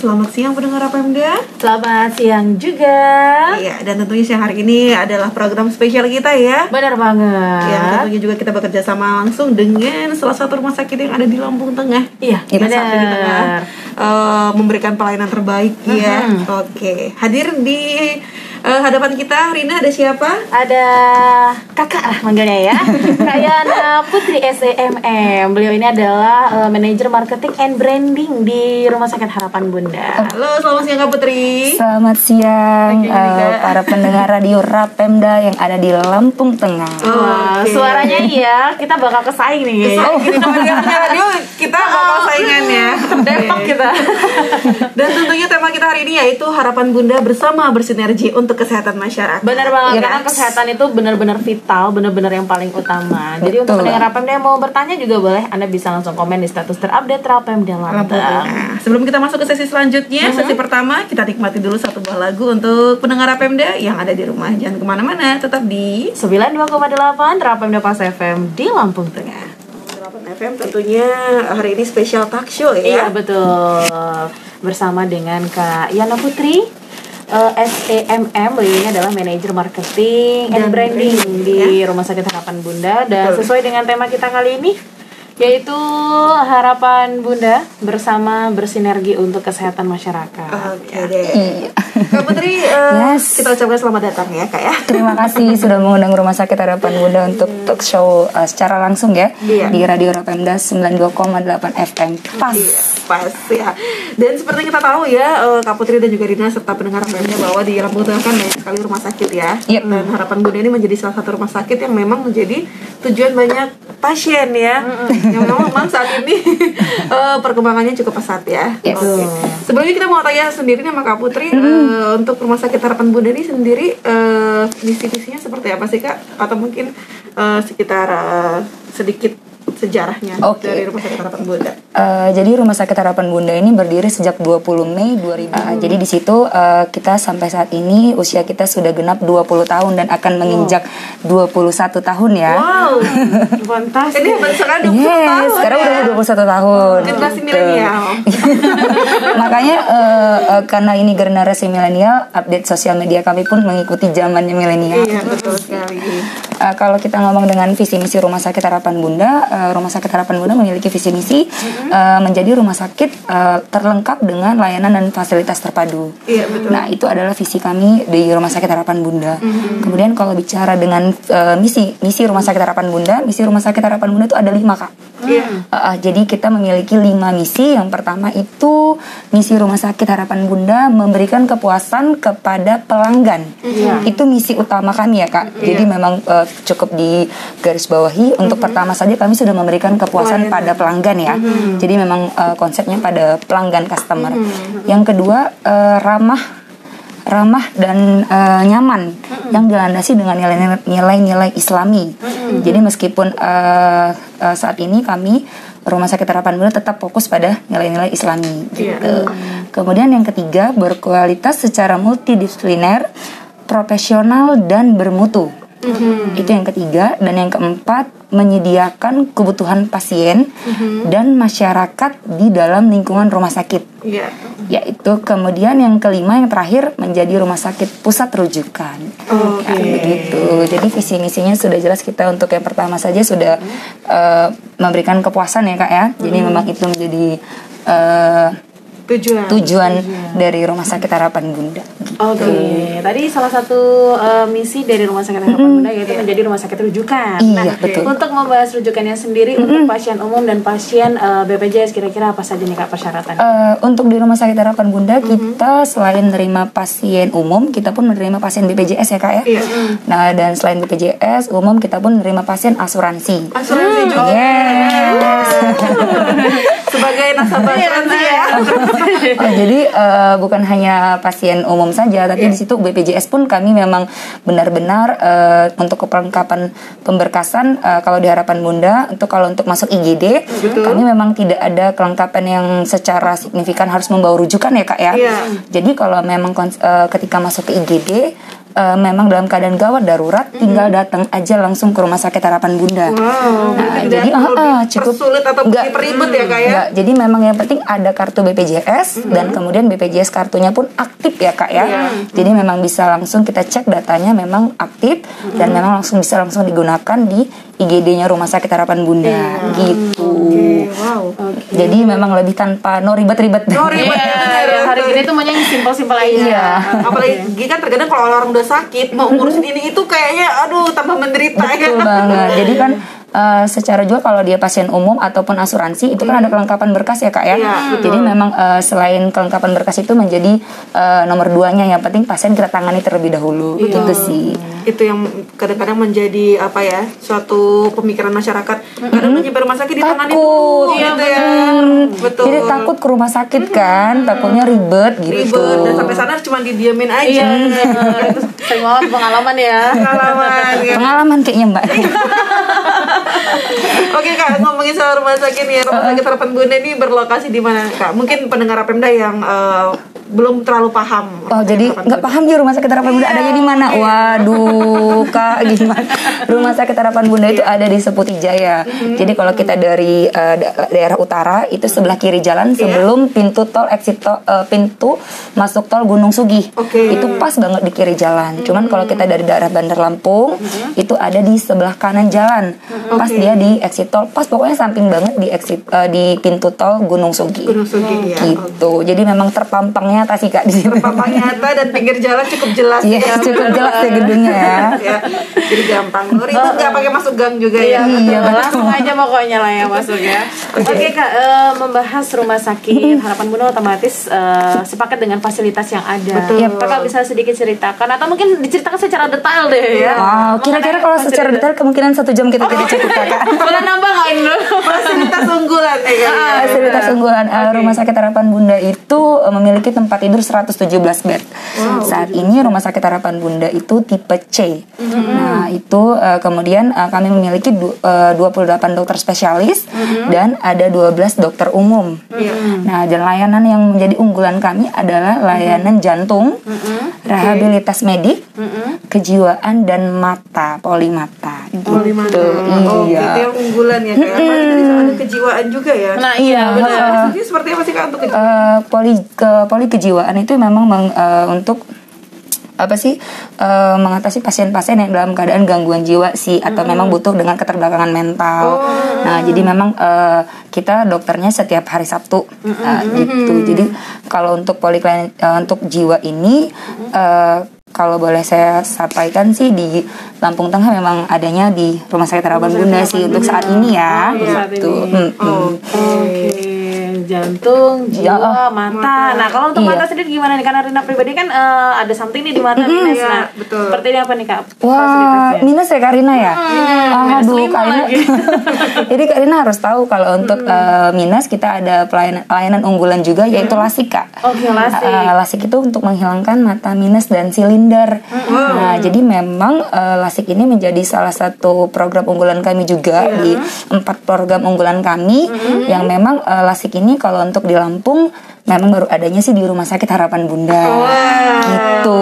selamat siang pendengar Pemda. Selamat siang juga. Iya, dan tentunya siang hari ini adalah program spesial kita ya. Benar banget. Ya, tentunya juga kita bekerja sama langsung dengan salah satu rumah sakit yang ada di Lampung Tengah. Iya, benar. Memberikan pelayanan terbaik ya. Oke, hadir di hadapan kita Rina ada siapa? Ada kakak lah manggilnya ya. Kak Yana Putri SEMM. Beliau ini adalah manajer marketing and branding di Rumah Sakit Harapan Bunda. Halo, selamat siang Kak Putri. Selamat siang para pendengar radio Rapemda yang ada di Lampung Tengah. Suaranya ya, kita bakal kesaing nih. Ini radio kita bakal saingan ya. Depok kita. Dan tentunya tema kita hari ini yaitu Harapan Bunda bersama bersinergi untuk kesehatan masyarakat. Benar banget, karena kesehatan itu benar-benar vital, benar-benar yang paling utama. Jadi untuk pendengar Rapemda yang mau bertanya juga boleh, Anda bisa langsung komen di status terupdate Rapemda Lampung. Nah, sebelum kita masuk ke sesi selanjutnya, sesi pertama kita nikmati dulu satu buah lagu untuk pendengar Rapemda yang ada di rumah. Jangan kemana-mana, tetap di 92,8 Rapemda Pas FM di Lampung Tengah. 8 FM tentunya hari ini spesial talk show ya. Iya betul, bersama dengan Kak Yana Putri SEMM. Beliau ini adalah manajer marketing and branding di Rumah Sakit Harapan Bunda. Dan sesuai dengan tema kita kali ini, yaitu Harapan Bunda bersama bersinergi untuk kesehatan masyarakat. Oke deh. Kak Putri, kita ucapkan selamat datang ya Kak ya. Terima kasih sudah mengundang Rumah Sakit Harapan Bunda untuk talk show secara langsung ya di Radio Rapemda 92,8 FM. Pas ya. Dan seperti kita tahu ya, Kak Putri dan juga Rina serta pendengar Rapemda bahwa di Lampung Tengah kan banyak sekali rumah sakit ya. Dan Harapan Bunda ini menjadi salah satu rumah sakit yang memang menjadi tujuan banyak pasien ya. Yang memang saat ini perkembangannya cukup pesat ya. Sebelumnya kita mau tanya sendiri sama Kak Putri, untuk Rumah Sakit Harapan Bunda ini sendiri misi-misinya seperti apa sih Kak? Atau mungkin sekitar sedikit sejarahnya dari Rumah Sakit Harapan Bunda. Jadi Rumah Sakit Harapan Bunda ini berdiri sejak 20 Mei 2000. Jadi di situ kita sampai saat ini usia kita sudah genap 20 tahun dan akan menginjak 21 tahun ya. Wow, fantastis. Ini sekarang 20 tahun. Sekarang udah 21 tahun. Generasi milenial. Makanya karena ini generasi milenial, update sosial media kami pun mengikuti zamannya milenial. Iya, betul sekali. Kalau kita ngomong dengan visi misi Rumah Sakit Harapan Bunda, Rumah Sakit Harapan Bunda memiliki visi misi menjadi rumah sakit terlengkap dengan layanan dan fasilitas terpadu. Iya, betul. Nah, itu adalah visi kami di Rumah Sakit Harapan Bunda. Kemudian kalau bicara dengan misi Rumah Sakit Harapan Bunda, misi Rumah Sakit Harapan Bunda itu ada 5 Kak. Jadi kita memiliki 5 misi. Yang pertama itu misi Rumah Sakit Harapan Bunda memberikan kepuasan kepada pelanggan. Itu misi utama kami ya Kak. Jadi memang cukup di garis bawahi. Untuk pertama saja kami sudah memberikan kepuasan pada pelanggan ya. Jadi memang konsepnya pada pelanggan customer. Yang kedua ramah dan nyaman yang dilandasi dengan nilai-nilai Islami. Jadi meskipun saat ini kami Rumah Sakit Harapan Bunda tetap fokus pada nilai-nilai Islami gitu. Kemudian yang ketiga, berkualitas secara multidisipliner, profesional dan bermutu. Itu yang ketiga. Dan yang keempat, menyediakan kebutuhan pasien dan masyarakat di dalam lingkungan rumah sakit. Yaitu kemudian yang kelima, yang terakhir, menjadi rumah sakit pusat rujukan. Begitu. Jadi visi misinya sudah jelas. Kita untuk yang pertama saja sudah memberikan kepuasan ya Kak ya. Jadi memang itu menjadi tujuan dari Rumah Sakit Harapan Bunda. Tadi salah satu misi dari Rumah Sakit Harapan Bunda yaitu menjadi rumah sakit rujukan. Betul. Untuk membahas rujukannya sendiri untuk pasien umum dan pasien BPJS, kira-kira apa saja nih Kak persyaratan? Untuk di Rumah Sakit Harapan Bunda kita selain menerima pasien umum, kita pun menerima pasien BPJS ya Kak ya. Nah, dan selain BPJS umum, kita pun menerima pasien asuransi. Asuransi juga. Sebagai nasabah asuransi ya. Jadi bukan hanya pasien umum saja, tapi di situ BPJS pun kami memang benar-benar untuk kelengkapan pemberkasan. Kalau di Harapan Bunda, kalau untuk masuk IGD, kami memang tidak ada kelengkapan yang secara signifikan harus membawa rujukan ya Kak ya. Jadi kalau memang ketika masuk ke IGD, memang dalam keadaan gawat darurat, tinggal datang aja langsung ke Rumah Sakit Harapan Bunda. Nah, jadi cukup sulit atau ribet ya Kak ya? Enggak, jadi memang yang penting ada kartu BPJS dan kemudian BPJS kartunya pun aktif ya Kak ya. Jadi memang bisa langsung kita cek datanya memang aktif dan memang bisa langsung digunakan di IGD-nya Rumah Sakit Harapan Bunda gitu. Jadi memang lebih tanpa ribet-ribet. Hari ini tuh maunya yang simpel-simpel aja. Apalagi kan terkadang kalau orang udah sakit mau ngurusin ini itu kayaknya aduh tambah menderita. Betul banget. Jadi kan secara juga kalau dia pasien umum ataupun asuransi itu kan ada kelengkapan berkas ya Kak ya. Jadi memang selain kelengkapan berkas itu menjadi nomor 2-nya, yang penting pasien kita tangani terlebih dahulu. Gitu sih. Itu yang kadang-kadang menjadi apa ya, suatu pemikiran masyarakat. Kadang nyampe rumah sakit ditangani dulu gitu ya. Betul. Jadi takut ke rumah sakit kan, takutnya ribet gitu. Ribet dan sampai sana cuma didiamin aja. Itu sering banget pengalaman ya. Pengalaman kayaknya Mbak. Oke Kak, ngomongin soal rumah sakit nih, Rumah Sakit Harapan Bunda ini berlokasi di mana Kak? Mungkin pendengar Pemda yang belum terlalu paham. Jadi nggak paham ya Rumah Sakit Harapan Bunda adanya di mana? Waduh Kak, gimana? Rumah Sakit Harapan Bunda itu ada di Seputi Jaya. Jadi kalau kita dari daerah utara itu sebelah kiri jalan sebelum pintu tol pintu masuk tol Gunung Sugih. Itu pas banget di kiri jalan. Cuman kalau kita dari daerah Bandar Lampung itu ada di sebelah kanan jalan. Pas dia di exit tol, pas pokoknya samping banget di pintu tol Gunung Sugih. Gitu. Jadi memang terpampang nyata sih Kak di sini. Terpampang nyata dan pinggir jalan cukup jelas. Iya, cukup jelas ya gedungnya ya. Jadi gampang. Itu nggak pakai masuk gang juga ya. Iya, langsung aja pokoknya lah ya masuk ya. Oke Kak, membahas Rumah Sakit Harapan Bunda otomatis sepakat dengan fasilitas yang ada. Kakak bisa sedikit ceritakan atau mungkin diceritakan secara detail deh ya. Kira-kira kalau secara detail kemungkinan 1 jam kita tidak cukup Kak. Boleh nambah nggak ini? Fasilitas unggulan Fasilitas unggulan Rumah Sakit Harapan Bunda itu memiliki tempat tidur 117 bed. Saat ini Rumah Sakit Harapan Bunda itu tipe C. Nah itu kemudian kami memiliki 28 dokter spesialis dan ada 12 dokter umum. Nah dan layanan yang menjadi unggulan kami adalah layanan jantung, rehabilitas medik, kejiwaan dan mata, polimata. Polimata. Itu yang unggulan ya Kak. Apalagi tadi ada kejiwaan juga ya. Nah iya benar. Jadi seperti apa sih Kak untuk kejiwaan? Poli kejiwaan itu memang untuk mengatasi pasien-pasien yang dalam keadaan gangguan jiwa sih atau memang butuh dengan keterbelakangan mental. Nah jadi memang kita dokternya setiap hari Sabtu gitu. Jadi kalau untuk untuk jiwa ini kalau boleh saya sampaikan sih di Lampung Tengah memang adanya di Rumah Sakit Harapan Bunda sih untuk saat ini ya gitu. Jantung, jiwa, mata. Nah, kalau untuk mata sendiri gimana nih? Karena Rina pribadi kan ada something nih di mata minus. Nah, seperti ini apa nih Kak? Wah, minus ya Kak Rina ya? Aduh, Kak Rina. Jadi Kak Rina harus tahu kalau untuk minus kita ada pelayanan unggulan juga yaitu LASIK Kak. LASIK. LASIK itu untuk menghilangkan mata minus dan silinder. Nah, jadi memang LASIK ini menjadi salah satu program unggulan kami juga di 4 program unggulan kami yang memang LASIK ini kalau untuk di Lampung memang baru adanya sih di Rumah Sakit Harapan Bunda. Gitu.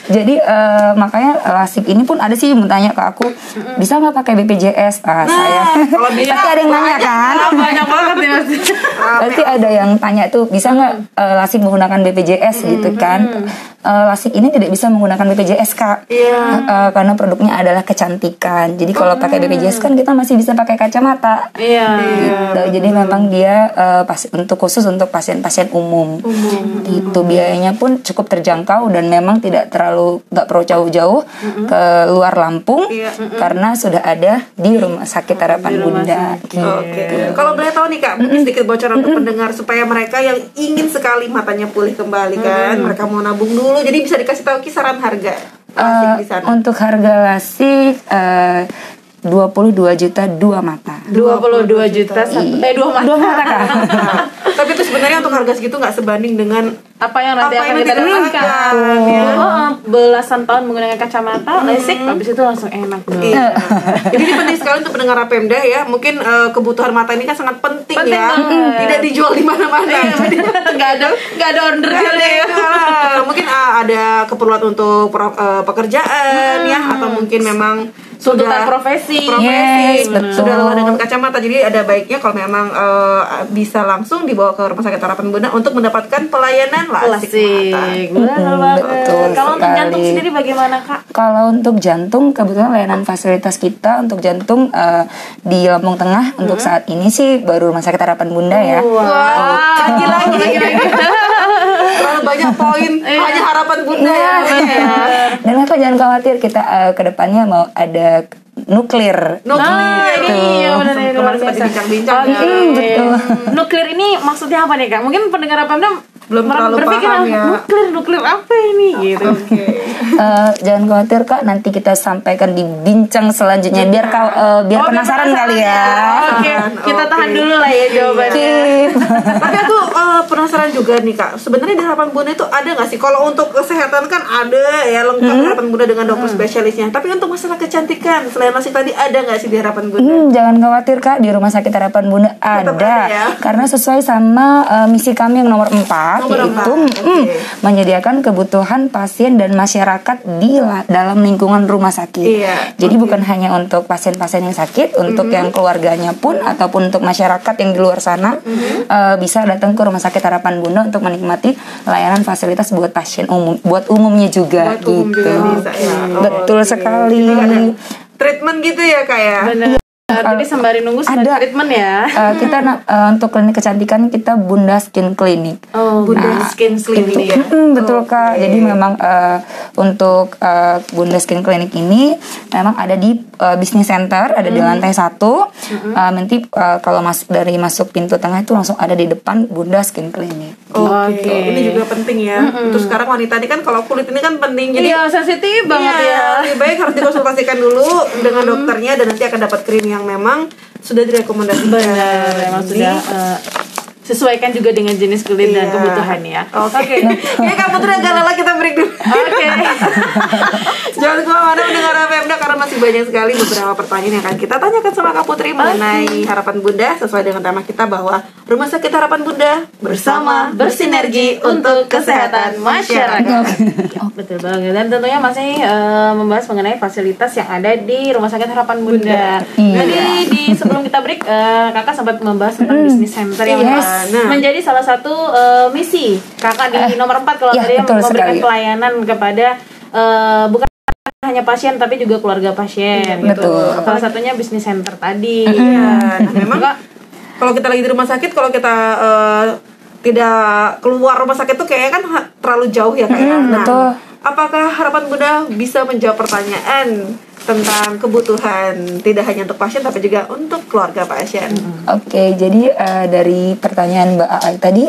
Jadi makanya LASIK ini pun ada sih yang bertanya ke aku, bisa nggak pakai BPJS? Saya kalau bisa pasti ada yang nanya kan? Banyak banget ya. Pasti ada yang tanya tuh, bisa nggak LASIK menggunakan BPJS gitu kan? LASIK ini tidak bisa menggunakan BPJS Kak, karena produknya adalah kecantikan. Jadi kalau pakai BPJS kan kita masih bisa pakai kacamata. Gitu. Jadi memang dia khusus untuk pasien-pasien umum. Gitu. Biayanya pun cukup terjangkau dan memang tidak nggak perlu jauh-jauh ke luar Lampung karena sudah ada di Rumah Sakit Harapan Bunda. Gitu. Kalau boleh tahu nih Kak, mungkin sedikit bocoran untuk pendengar supaya mereka yang ingin sekali matanya pulih kembali kan, mereka mau nabung dulu, jadi bisa dikasih tahu kisaran harga LASIK di sana. Untuk harga LASIK 22 juta 2 mata. 22 juta dua mata. 2 mata Kak. Tapi itu sebenarnya untuk harga segitu nggak sebanding dengan Apa yang nanti akan kita dapatkan, dapatkan. ya. Belasan tahun menggunakan kacamata, LASIK, habis itu langsung enak. Iya. Jadi ini penting sekali untuk pendengar Rapemda ya. Mungkin kebutuhan mata ini kan sangat penting ya. Tidak dijual di mana-mana. Jadi Nggak ada order ya. mungkin ada keperluan untuk pekerjaan ya, atau mungkin memang Tuntutan profesi. Yes, betul. sudah lelah dengan kacamata. Jadi ada baiknya kalau memang bisa langsung dibawa ke Rumah Sakit Harapan Bunda untuk mendapatkan pelayanan lasik mata. Benar banget. Betul Kalau untuk sekali. jantung sendiri bagaimana Kak? Kalau untuk jantung, kebetulan layanan fasilitas kita untuk jantung di Lampung Tengah untuk saat ini sih baru Rumah Sakit Harapan Bunda ya. Wah, lagi. Terlalu banyak poin hanya Harapan Bunda ya. Dan Kakak jangan khawatir, kita ke depannya mau ada nuklir. Ini ya benar ini luar Kemarin sempat biasa. dibincang-bincang ya. Betul. Nuklir ini maksudnya apa nih Kak? Mungkin pendengar Rapemda Belum terlalu berpikir paham ya. nuklir apa ini gitu. Jangan khawatir Kak, nanti kita sampaikan di bincang selanjutnya biar biar penasaran kali ya. Oke, kita tahan dulu lah ya jawabannya. Tapi aku penasaran juga nih Kak. Sebenarnya di Harapan Bunda itu ada nggak sih? Kalau untuk kesehatan kan ada ya, lengkap Harapan Bunda dengan dokter spesialisnya. Tapi untuk masalah kecantikan selain lasik tadi ada nggak sih di Harapan Bunda? Jangan khawatir Kak, di Rumah Sakit Harapan Bunda ada, ya? karena sesuai sama misi kami yang nomor 4 yaitu menyediakan kebutuhan pasien dan masyarakat di dalam lingkungan rumah sakit. Iya, Jadi bukan hanya untuk pasien-pasien yang sakit, untuk yang keluarganya pun ataupun untuk masyarakat yang di luar sana bisa datang ke Rumah Sakit Harapan Bunda untuk menikmati layanan fasilitas buat pasien umum, buat umumnya juga Buat umum gitu. juga bisa ya. Betul sekali. Treatment gitu ya Kak ya? Benar. Jadi sembari nunggu sembari Ada. treatment ya. Kita untuk klinik kecantikan kita Bunda Skin Clinic. Bunda Skin Clinic ya. Betul Kak. Jadi memang untuk Bunda Skin Clinic ini memang ada di Business Center, ada di lantai 1. Nanti kalau masuk pintu tengah itu langsung ada di depan Bunda Skin Clinic. Oke. Ini juga penting ya. Untuk sekarang wanita ini kan kalau kulit ini kan penting. Jadi Iya, sensitif banget iya, ya. lebih baik harus dikonsultasikan dulu dengan dokternya dan nanti akan dapat krim yang memang sudah direkomendasikan. Benar, memang sudah sesuaikan juga dengan jenis kulit dan Iya. kebutuhan ya. Oke. Ya Kak Putri agak lelah, kita break dulu. Oke. Jangan kemana-mana mendengar Rapemda karena masih banyak sekali beberapa pertanyaan yang akan kita tanyakan sama Kak Putri mengenai Harapan Bunda sesuai dengan tema kita bahwa Rumah Sakit Harapan Bunda bersama bersinergi untuk kesehatan masyarakat. Betul banget. Dan tentunya masih membahas mengenai fasilitas yang ada di Rumah Sakit Harapan Bunda. Jadi di sebelum kita break, Kakak sempat membahas tentang bisnis center yang menjadi salah satu misi Kakak di nomor 4 kalau tadi betul memberikan sekali. pelayanan kepada bukan hanya pasien tapi juga keluarga pasien gitu. Betul. Salah satunya bisnis center tadi. Nah, memang kalau kita lagi di rumah sakit, kalau kita tidak keluar rumah sakit tuh kayaknya kan terlalu jauh ya kayaknya. betul. Apakah Harapan Bunda bisa menjawab pertanyaan tentang kebutuhan tidak hanya untuk pasien tapi juga untuk keluarga pasien? Oke, jadi dari pertanyaan Mbak Ai tadi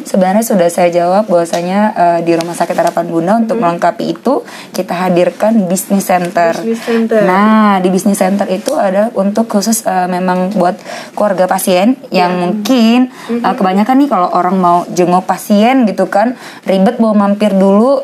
sebenarnya sudah saya jawab bahwasanya di Rumah Sakit Harapan Bunda untuk melengkapi itu kita hadirkan Business Center. Business Center. Nah, di Business Center itu ada untuk khusus memang buat keluarga pasien yang mungkin kebanyakan nih kalau orang mau jenguk pasien gitu kan ribet mau mampir dulu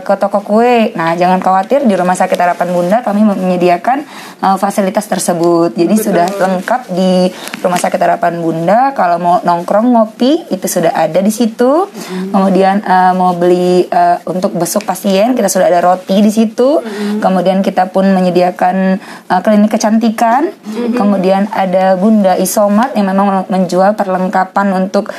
ke toko kue. Nah, jangan khawatir, di Rumah Sakit Harapan Bunda kami menyediakan fasilitas tersebut. Jadi sudah lengkap di Rumah Sakit Harapan Bunda. Kalau mau nongkrong ngopi itu sudah ada di situ. Kemudian mau beli untuk besuk pasien kita sudah ada roti di situ. Kemudian kita pun menyediakan klinik kecantikan. Kemudian ada Bunda Isomat yang memang menjual perlengkapan untuk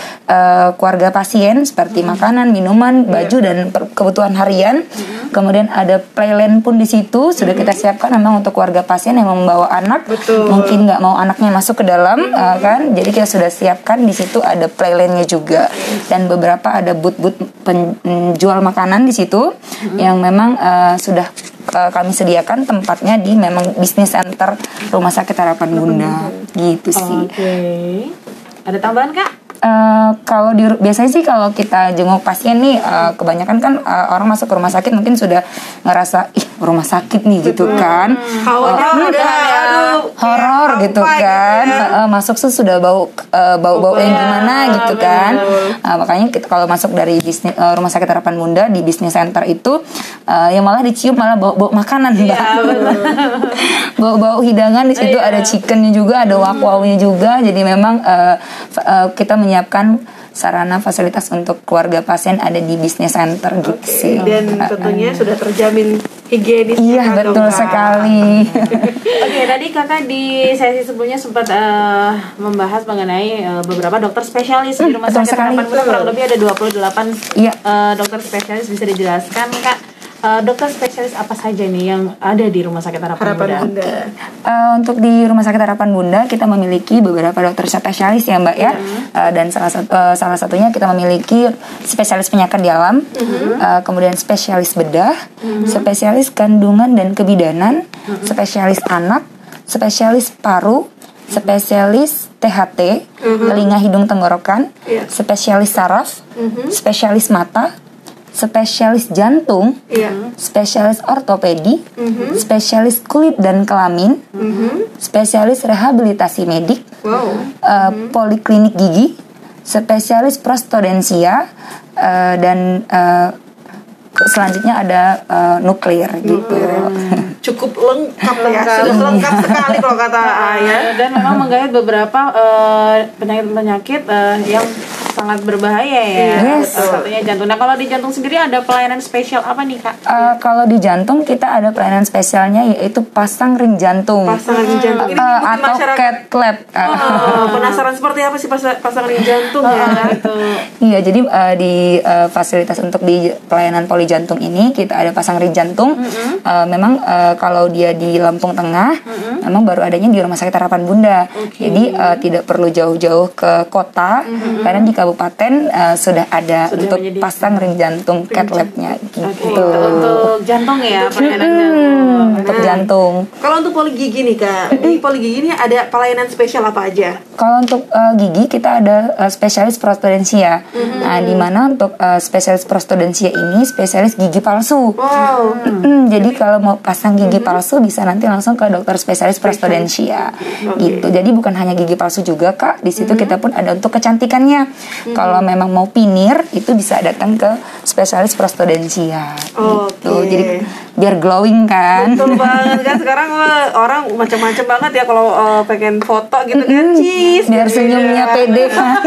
keluarga pasien seperti makanan, minuman, baju dan kebutuhan harian. Kemudian ada playland pun di situ sudah kita siapkan memang untuk keluarga pasien yang membawa anak. Mungkin nggak mau anaknya masuk ke dalam kan. Jadi kita sudah siapkan di situ ada playlandnya juga dan beberapa ada booth-booth penjual makanan di situ yang memang sudah kami sediakan tempatnya di memang Business Center Rumah Sakit Harapan Bunda gitu sih. Oke. Ada tambahan Kak? Kalau biasanya sih kalau kita jenguk pasien nih kebanyakan kan orang masuk ke rumah sakit mungkin sudah ngerasa rumah sakit nih gitu kan. Hawanya udah horor gitu kan. Masuk tuh sudah bau yang gimana gitu kan. Makanya kita kalau masuk dari bisnis Rumah Sakit Harapan Bunda di bisnis center itu yang malah dicium malah bau makanan Mbak. Bau hidangan di situ ada chickennya juga, ada wak-waunya juga. Jadi memang kita menyiapkan sarana fasilitas untuk keluarga pasien ada di bisnis center gitu sih. Dan tentunya sudah terjamin higienis. Iya betul sekali. Oke, tadi kakak di sesi sebelumnya sempat membahas mengenai beberapa dokter spesialis di Rumah Sakit Harapan Bunda. Kurang lebih ada 28 dokter spesialis. Bisa dijelaskan Kak, dokter spesialis apa saja nih yang ada di Rumah Sakit Harapan Bunda? Untuk di Rumah Sakit Harapan Bunda kita memiliki beberapa dokter spesialis ya Mbak ya. Dan salah satunya kita memiliki spesialis penyakit dalam, kemudian spesialis bedah, spesialis kandungan dan kebidanan, spesialis anak, spesialis paru, spesialis THT, telinga hidung tenggorokan, spesialis saraf, spesialis mata, spesialis jantung, spesialis ortopedi, spesialis kulit dan kelamin, spesialis rehabilitasi medik, poliklinik gigi, spesialis prostodensia, dan selanjutnya ada nuklir gitu. Cukup lengkap ya, sudah lengkap sekali kalau kata Ayah. Dan memang menggait beberapa penyakit-penyakit yang sangat berbahaya ya. Satunya jantung. Nah kalau di jantung sendiri ada pelayanan spesial apa nih Kak? Kalau di jantung kita ada pelayanan spesialnya yaitu pasang ring jantung. Pasang ring jantung ini atau cath lab. Penasaran seperti apa sih pasang ring jantung ya? Iya, jadi di fasilitas untuk di pelayanan poli jantung ini kita ada pasang ring jantung. Memang kalau dia di Lampung Tengah, memang baru adanya di Rumah Sakit Harapan Bunda. Jadi tidak perlu jauh-jauh ke kota, karena di kabupaten sudah ada untuk pasang ring jantung cath lab-nya gitu. Untuk jantung ya, pelayanan jantung. Untuk jantung. Kalau untuk poli gigi nih Kak, di poli gigi ini ada pelayanan spesial apa aja? Kalau untuk gigi kita ada spesialis prostodensia. Nah, di mana untuk spesialis prostodensia ini spesialis gigi palsu. Jadi kalau mau pasang gigi palsu bisa nanti langsung ke dokter spesialis prostodensia. Gitu. Jadi bukan hanya gigi palsu juga Kak, di situ kita pun ada untuk kecantikannya. Kalau memang mau pinir itu bisa datang ke spesialis prostodensia. Gitu. Jadi biar glowing kan. Betul banget kan, sekarang orang macam-macam banget ya kalau pengen foto gitu kan. Biar senyumnya pede kan.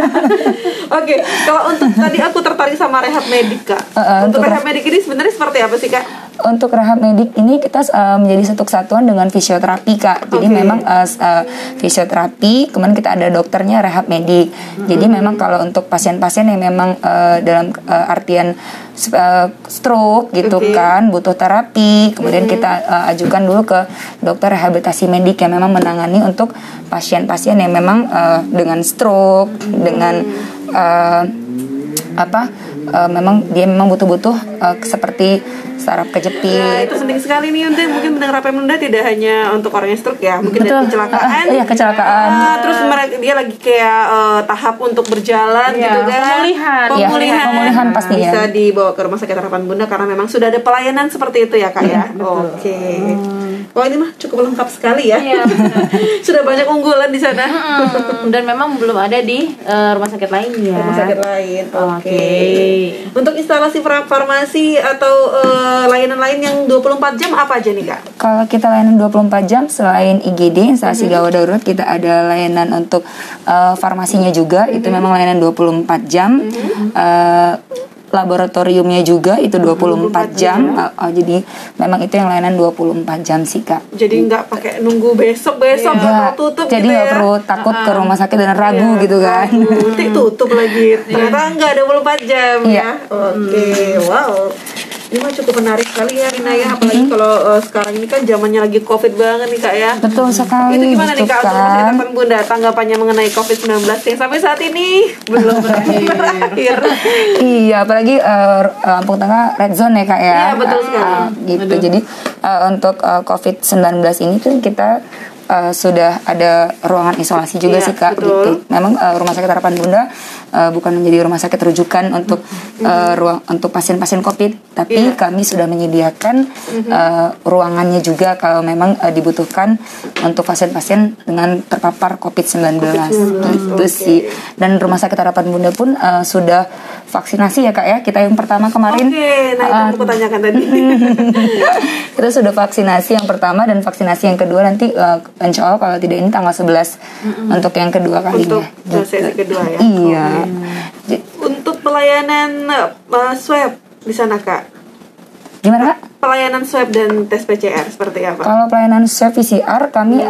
Oke, kalau untuk tadi aku tertarik sama rehab medik Kak. Untuk rehab medik ini sebenarnya seperti apa sih Kak? Untuk rehab medik ini kita menjadi satu kesatuan dengan fisioterapi Kak. Jadi memang fisioterapi, kemudian kita ada dokternya rehab medik. Jadi memang kalau untuk pasien-pasien yang memang dalam artian stroke gitu kan, butuh terapi, kemudian kita ajukan dulu ke dokter rehabilitasi medik yang memang menangani untuk pasien-pasien yang memang dengan stroke, dengan memang dia memang butuh seperti saraf kejepit. Nah, itu penting sekali nih untuk mungkin pendengar FM Bunda tidak hanya untuk orang yang stroke ya, mungkin ada kecelakaan. Iya, kecelakaan. Terus dia lagi kayak tahap untuk berjalan gitu kan. Pemulihan pastinya. Bisa dibawa ke Rumah Sakit Harapan Bunda karena memang sudah ada pelayanan seperti itu ya Kak ya. Oke. Wah, ini mah cukup lengkap sekali ya. Sudah banyak unggulan di sana. Dan memang belum ada di rumah sakit lain ya. Rumah sakit lain. Oke. Untuk instalasi farmasi atau layanan lain yang 24 jam apa aja nih Kak? Kalau kita layanan 24 jam selain IGD, instalasi gawat darurat, kita ada layanan untuk farmasinya juga. Itu memang layanan 24 jam. Laboratoriumnya juga itu 24 jam. Jadi memang itu yang layanan 24 jam sih Kak. Jadi nggak pakai nunggu besok atau tutup jadi gitu ya. Jadi nggak perlu takut ke rumah sakit dan ragu gitu kan. Nanti tutup lagi. Ternyata nggak 24 jam ya. Oke, wow. Ini mah cukup menarik sekali ya Rina ya. Apalagi kalau sekarang ini kan zamannya lagi COVID banget nih Kak ya. Betul sekali. Itu gimana nih Kak, Rumah Sakit Harapan Bunda tanggapannya mengenai COVID-19 yang sampai saat ini belum berakhir. Iya, apalagi Lampung Tengah red zone ya Kak ya. Iya, betul sekali. Gitu. Jadi untuk COVID-19 ini tuh kita sudah ada ruangan isolasi juga sih Kak. Gitu. Memang Rumah Sakit Harapan Bunda bukan menjadi rumah sakit rujukan untuk ruang untuk pasien-pasien COVID, tapi kami sudah menyediakan ruangannya juga kalau memang dibutuhkan untuk pasien-pasien dengan terpapar COVID-19 gitu sih. Dan Rumah Sakit Harapan Bunda pun sudah vaksinasi ya Kak ya. Kita yang pertama kemarin. Nah itu aku tanyakan tadi. Kita sudah vaksinasi yang pertama dan vaksinasi yang kedua nanti insya Allah kalau tidak ini tanggal 11 untuk yang kedua kalinya. Untuk sesi kedua ya. Iya. Untuk pelayanan swab di sana Kak. Gimana Kak? Pelayanan swab dan tes PCR seperti apa? Kalau pelayanan swab PCR kami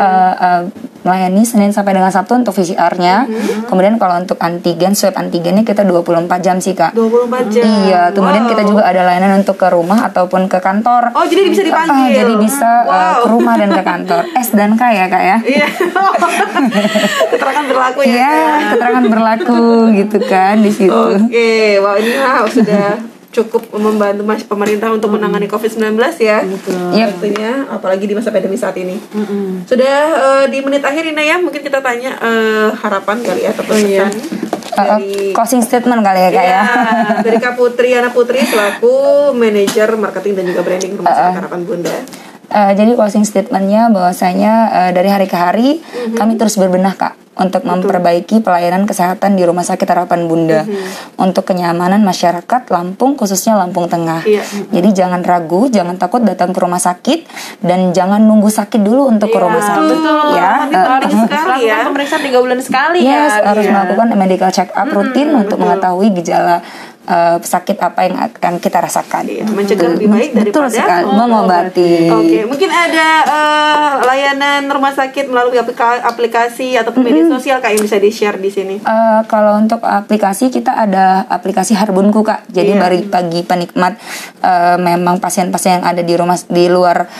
melayani Senin sampai dengan Sabtu untuk PCR-nya. Kemudian kalau untuk antigen, swab antigennya kita 24 jam sih Kak. 24 jam. Iya, kemudian kita juga ada layanan untuk ke rumah ataupun ke kantor. Oh, jadi bisa dipanggil. Jadi bisa ke rumah dan ke kantor. S dan K ya Kak ya. Iya. Keterangan berlaku ya. Iya, keterangan berlaku gitu kan di situ. Oke, wah ini sudah cukup membantu pemerintah untuk menangani COVID-19 ya. Tentunya apalagi di masa pandemi saat ini. Sudah di menit akhir ini ya, mungkin kita tanya harapan kali ya atau pesan dari closing statement kali ya Kak ya. Dari Kak Putri Yana Putri selaku manajer marketing dan juga branding Rumah Sakit Harapan Bunda. Jadi closing statementnya bahwasanya dari hari ke hari kami terus berbenah Kak untuk memperbaiki pelayanan kesehatan di Rumah Sakit Harapan Bunda untuk kenyamanan masyarakat Lampung, khususnya Lampung Tengah. Jadi jangan ragu, jangan takut datang ke rumah sakit dan jangan nunggu sakit dulu untuk ke rumah sakit. Ya, sekali ya. Pemeriksaan 3 bulan sekali ya. Harus melakukan medical check up rutin untuk mengetahui gejala sakit apa yang akan kita rasakan. Mencegah lebih baik daripada mengobati. Oke, mungkin ada layanan rumah sakit melalui aplikasi atau media sosial Kak yang bisa di-share di sini. Kalau untuk aplikasi kita ada aplikasi Harbunku Kak. Jadi bagi penikmat memang pasien-pasien yang ada di luar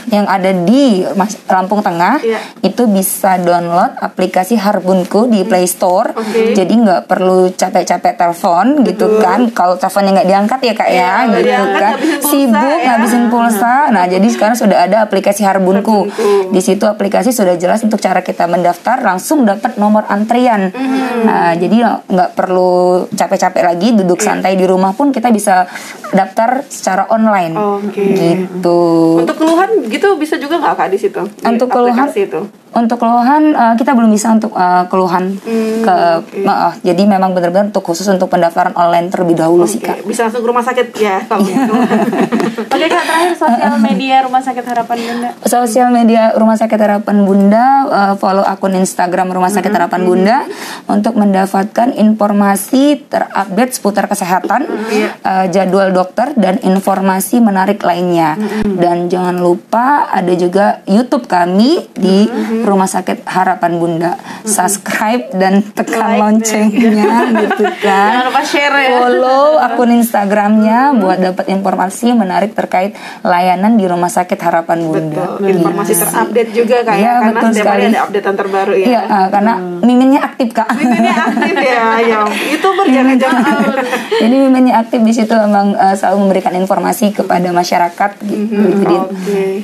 yang ada di Lampung Tengah itu bisa download aplikasi Harbunku di Play Store. Jadi nggak perlu capek-capek telepon gitu kan. Kalau teleponnya nggak diangkat ya Kak ya gitu kan. Sibuk ngabisin pulsa. Nah jadi sekarang sudah ada aplikasi Harbunku. Di situ aplikasi sudah jelas untuk cara kita mendaftar, langsung dapat nomor antrian. Nah jadi nggak perlu capek-capek lagi, duduk santai di rumah pun kita bisa daftar secara online. Gitu. Untuk keluhan gitu bisa juga nggak Kak di situ? Untuk keluhan Untuk keluhan kita belum bisa untuk keluhan jadi memang benar-benar untuk khusus untuk pendaftaran online terlebih dahulu sih Kak. Bisa langsung ke rumah sakit ya kalau gitu. Oke Kak, terakhir sosial media Rumah Sakit Harapan Bunda. Sosial media Rumah Sakit Harapan Bunda, follow akun Instagram Rumah Sakit Harapan Bunda untuk mendapatkan informasi terupdate seputar kesehatan, jadwal dokter dan informasi menarik lainnya. Dan jangan lupa ada juga YouTube kami di Rumah Sakit Harapan Bunda. Subscribe dan tekan loncengnya gitu kan. Jangan lupa share ya. Follow akun Instagramnya buat dapat informasi menarik terkait layanan di Rumah Sakit Harapan Bunda. Informasi terupdate juga Kak ya, karena setiap hari ada updatean terbaru ya. Iya, karena miminnya aktif Kak. Miminnya aktif ya. YouTuber jangan-jangan. Jadi miminnya aktif di situ memang selalu memberikan informasi kepada masyarakat gitu. Jadi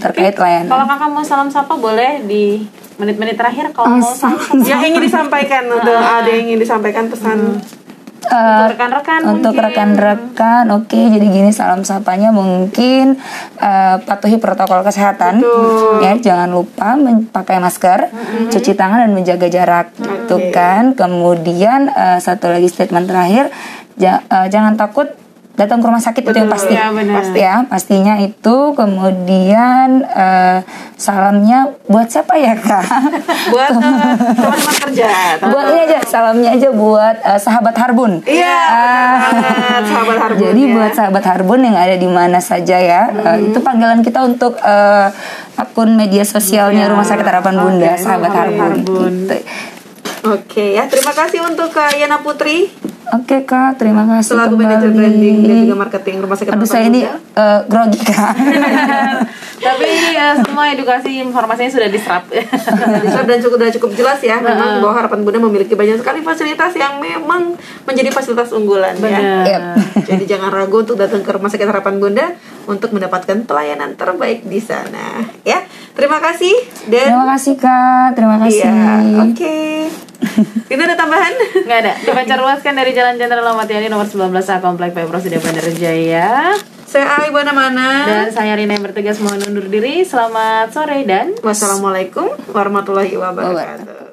terkait layanan. Kalau Kakak mau salam sapa boleh di menit-menit terakhir kalau mau yang ingin disampaikan ada yang ingin disampaikan pesan untuk rekan-rekan untuk rekan-rekan. Jadi gini, salam sapanya mungkin patuhi protokol kesehatan. Ya, jangan lupa pakai masker, cuci tangan dan menjaga jarak gitu kan. Kemudian satu lagi statement terakhir, jangan takut datang ke rumah sakit. Itu yang pasti. Pastinya itu. Kemudian salamnya buat siapa ya Kak? Buat teman-teman kerja. Buat ini aja, salamnya aja buat sahabat Harbun. Sahabat Harbun. Jadi buat sahabat Harbun yang ada di mana saja ya, itu panggilan kita untuk akun media sosialnya Rumah Sakit Harapan Bunda, sahabat Harbun. Gitu. Ya, terima kasih untuk Kak Yana Putri. Kak, terima kasih selaku manajer branding dan juga marketing Rumah Sakit Harapan Bunda. Saya ini grogi Kak. Tapi semua edukasi informasinya sudah diserap. Dan cukup jelas ya. Memang bahwa Harapan Bunda memiliki banyak sekali fasilitas yang memang menjadi fasilitas unggulan ya. Jadi jangan ragu untuk datang ke Rumah Sakit Harapan Bunda untuk mendapatkan pelayanan terbaik di sana ya. Terima kasih Terima kasih Kak. Terima kasih. Iya, oke. Kita ada tambahan? Nggak ada. Dipancar luaskan dari Jalan Jenderal Ahmad Yani nomor 19A Komplek Pemprov Sidia Bandar Jaya. Saya Ibu Mana. Dan saya Rina yang bertugas mohon undur diri. Selamat sore dan wassalamualaikum warahmatullahi wabarakatuh.